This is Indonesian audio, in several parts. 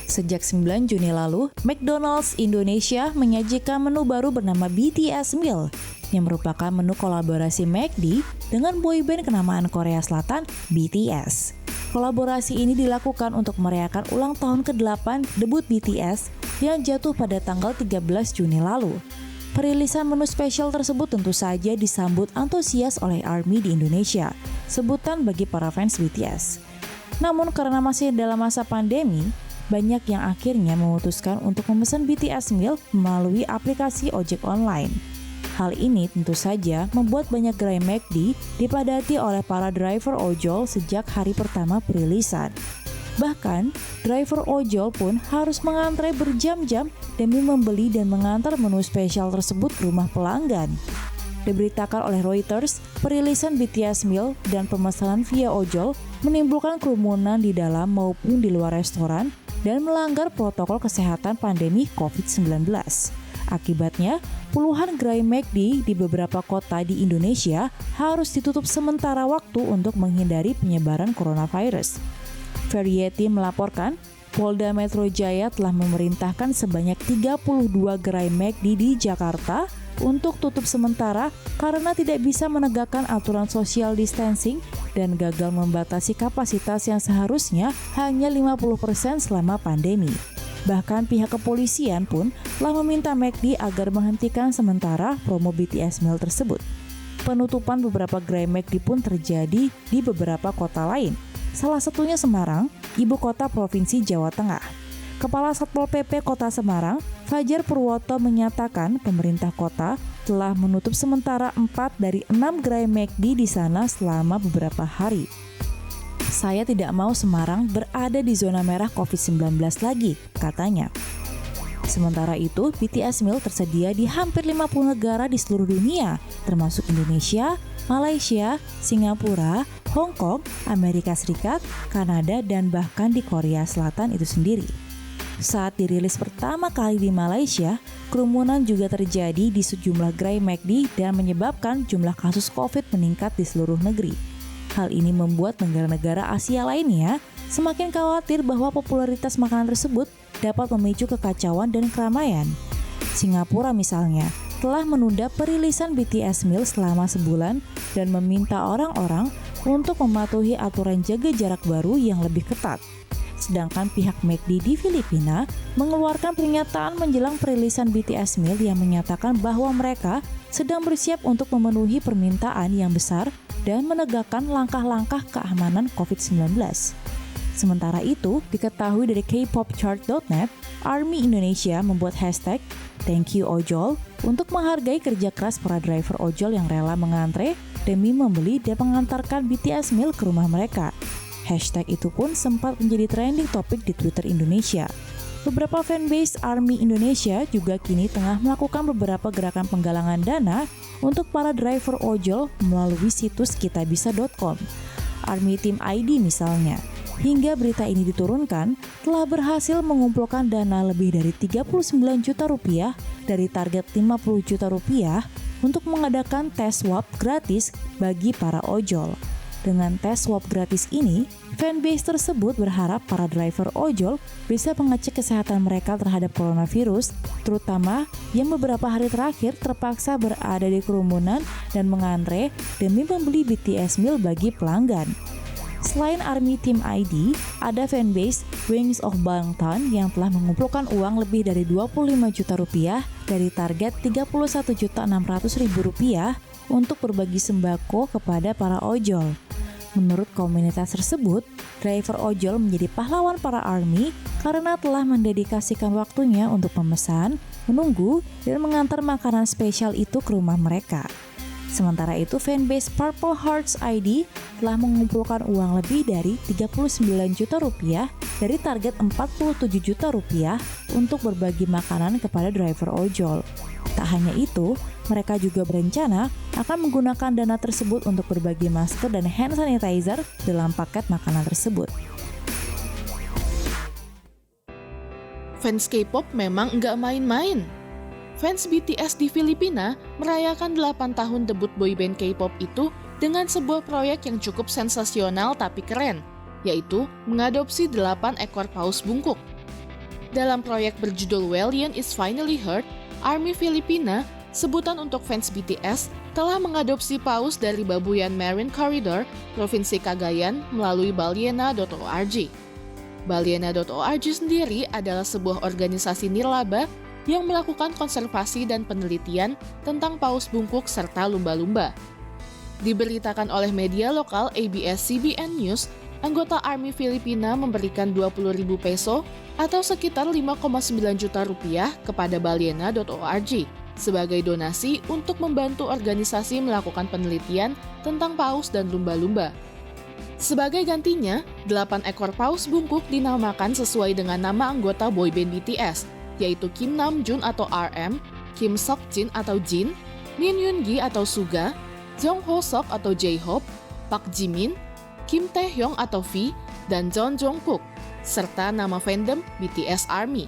Sejak 9 Juni lalu, McDonald's Indonesia menyajikan menu baru bernama BTS Meal yang merupakan menu kolaborasi McD dengan boyband kenamaan Korea Selatan BTS. Kolaborasi ini dilakukan untuk merayakan ulang tahun ke-8 debut BTS yang jatuh pada tanggal 13 Juni lalu. Perilisan menu spesial tersebut tentu saja disambut antusias oleh ARMY di Indonesia, sebutan bagi para fans BTS. Namun karena masih dalam masa pandemi, banyak yang akhirnya memutuskan untuk memesan BTS Meal melalui aplikasi ojek online. Hal ini tentu saja membuat banyak gerai McD dipadati oleh para driver ojol sejak hari pertama perilisan. Bahkan, driver ojol pun harus mengantre berjam-jam demi membeli dan mengantar menu spesial tersebut ke rumah pelanggan. Diberitakan oleh Reuters, perilisan BTS Meal dan pemesanan via ojol menimbulkan kerumunan di dalam maupun di luar restoran dan melanggar protokol kesehatan pandemi COVID-19. Akibatnya, puluhan gerai McD di beberapa kota di Indonesia harus ditutup sementara waktu untuk menghindari penyebaran coronavirus. Variety melaporkan, Polda Metro Jaya telah memerintahkan sebanyak 32 gerai McD di Jakarta untuk tutup sementara karena tidak bisa menegakkan aturan social distancing dan gagal membatasi kapasitas yang seharusnya hanya 50% selama pandemi. Bahkan pihak kepolisian pun telah meminta McD agar menghentikan sementara promo BTS Meal tersebut. Penutupan beberapa gerai McD pun terjadi di beberapa kota lain, salah satunya Semarang, ibu kota Provinsi Jawa Tengah. Kepala Satpol PP Kota Semarang, Fajar Purwoto menyatakan pemerintah kota telah menutup sementara 4 dari 6 gerai McD di sana selama beberapa hari. Saya tidak mau Semarang berada di zona merah COVID-19 lagi, katanya. Sementara itu, BTS Meal tersedia di hampir 50 negara di seluruh dunia, termasuk Indonesia, Malaysia, Singapura, Hong Kong, Amerika Serikat, Kanada, dan bahkan di Korea Selatan itu sendiri. Saat dirilis pertama kali di Malaysia, kerumunan juga terjadi di sejumlah gerai McD dan menyebabkan jumlah kasus COVID meningkat di seluruh negeri. Hal ini membuat negara-negara Asia lainnya semakin khawatir bahwa popularitas makanan tersebut dapat memicu kekacauan dan keramaian. Singapura misalnya telah menunda perilisan BTS Meal selama sebulan dan meminta orang-orang untuk mematuhi aturan jaga jarak baru yang lebih ketat. Sedangkan pihak McD di Filipina mengeluarkan pernyataan menjelang perilisan BTS Meal yang menyatakan bahwa mereka sedang bersiap untuk memenuhi permintaan yang besar dan menegakkan langkah-langkah keamanan COVID-19. Sementara itu, diketahui dari kpopchart.net, ARMY Indonesia membuat hashtag Thank You Ojol untuk menghargai kerja keras para driver ojol yang rela mengantre demi membeli dan mengantarkan BTS Meal ke rumah mereka. Hashtag itu pun sempat menjadi trending topik di Twitter Indonesia. Beberapa fanbase ARMY Indonesia juga kini tengah melakukan beberapa gerakan penggalangan dana untuk para driver ojol melalui situs kitabisa.com. ARMY Team ID misalnya, hingga berita ini diturunkan, telah berhasil mengumpulkan dana lebih dari 39 juta rupiah dari target 50 juta rupiah untuk mengadakan tes swab gratis bagi para ojol. Dengan tes swab gratis ini, fanbase tersebut berharap para driver ojol bisa mengecek kesehatan mereka terhadap coronavirus, terutama yang beberapa hari terakhir terpaksa berada di kerumunan dan mengantre demi membeli BTS Meal bagi pelanggan. Selain ARMY Team ID, ada fanbase Wings of Bangtan yang telah mengumpulkan uang lebih dari 25 juta rupiah dari target 31.600.000 rupiah untuk berbagi sembako kepada para ojol. Menurut komunitas tersebut, driver ojol menjadi pahlawan para ARMY karena telah mendedikasikan waktunya untuk memesan, menunggu, dan mengantar makanan spesial itu ke rumah mereka. Sementara itu, fanbase Purple Hearts ID telah mengumpulkan uang lebih dari 39 juta rupiah dari target 47 juta rupiah untuk berbagi makanan kepada driver ojol. Tak hanya itu, mereka juga berencana akan menggunakan dana tersebut untuk berbagi masker dan hand sanitizer dalam paket makanan tersebut. Fans K-pop memang nggak main-main. Fans BTS di Filipina merayakan 8 tahun debut boyband K-pop itu dengan sebuah proyek yang cukup sensasional tapi keren, yaitu mengadopsi 8 ekor paus bungkuk. Dalam proyek berjudul Valiant is Finally Heard, Army Filipina, sebutan untuk fans BTS, telah mengadopsi paus dari Babuyan Marine Corridor, Provinsi Cagayan, melalui Balyena.org. Balyena.org sendiri adalah sebuah organisasi nirlaba yang melakukan konservasi dan penelitian tentang paus bungkuk serta lumba-lumba. Diberitakan oleh media lokal ABS-CBN News, anggota Army Filipina memberikan 20.000 peso atau sekitar 5,9 juta rupiah kepada Balyena.org sebagai donasi untuk membantu organisasi melakukan penelitian tentang paus dan lumba-lumba. Sebagai gantinya, 8 ekor paus bungkuk dinamakan sesuai dengan nama anggota boyband BTS, yaitu Kim Namjoon atau RM, Kim Seokjin atau Jin, Min Yoongi atau Suga, Jung Ho-seok atau J-Hope, Park Jimin, Kim Taehyung atau V, dan John Jungkook, serta nama fandom BTS Army.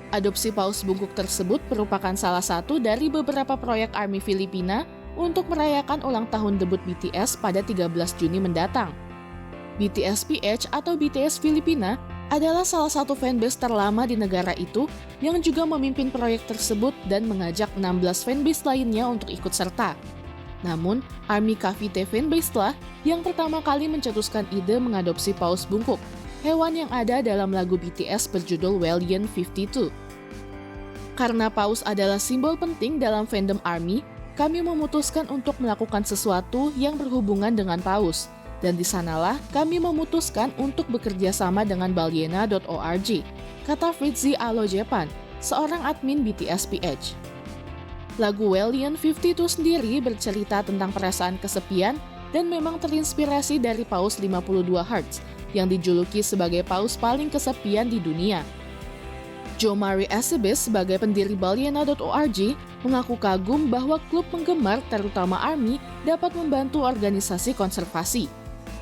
Adopsi paus bungkuk tersebut merupakan salah satu dari beberapa proyek Army Filipina untuk merayakan ulang tahun debut BTS pada 13 Juni mendatang. BTS PH atau BTS Filipina adalah salah satu fanbase terlama di negara itu yang juga memimpin proyek tersebut dan mengajak 16 fanbase lainnya untuk ikut serta. Namun, Army KVT fanbase lah yang pertama kali mencetuskan ide mengadopsi paus bungkuk, hewan yang ada dalam lagu BTS berjudul Valiant 52. Karena paus adalah simbol penting dalam fandom Army, kami memutuskan untuk melakukan sesuatu yang berhubungan dengan paus. Dan di sanalah kami memutuskan untuk bekerja sama dengan Balyena.org, kata Fritzy Alojepan, seorang admin BTS PH. Lagu Valiant 52 sendiri bercerita tentang perasaan kesepian dan memang terinspirasi dari paus 52 Hertz yang dijuluki sebagai paus paling kesepian di dunia. Jo-Mari Acebes sebagai pendiri Balyena.org mengaku kagum bahwa klub penggemar terutama Army dapat membantu organisasi konservasi.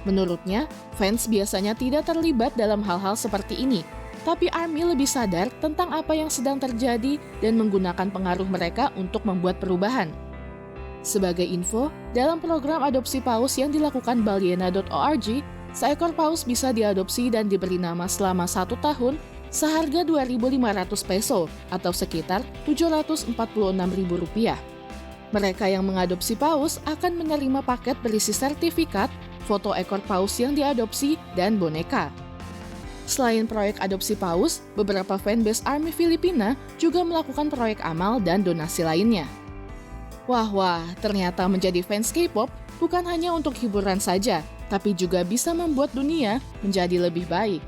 Menurutnya, fans biasanya tidak terlibat dalam hal-hal seperti ini, tapi Army lebih sadar tentang apa yang sedang terjadi dan menggunakan pengaruh mereka untuk membuat perubahan. Sebagai info, dalam program adopsi paus yang dilakukan Balyena.org, seekor paus bisa diadopsi dan diberi nama selama 1 tahun seharga 2.500 peso atau sekitar 746.000 rupiah. Mereka yang mengadopsi paus akan menerima paket berisi sertifikat, foto ekor paus yang diadopsi, dan boneka. Selain proyek adopsi paus, beberapa fanbase Army Filipina juga melakukan proyek amal dan donasi lainnya. Wah, ternyata menjadi fans K-pop bukan hanya untuk hiburan saja, tapi juga bisa membuat dunia menjadi lebih baik.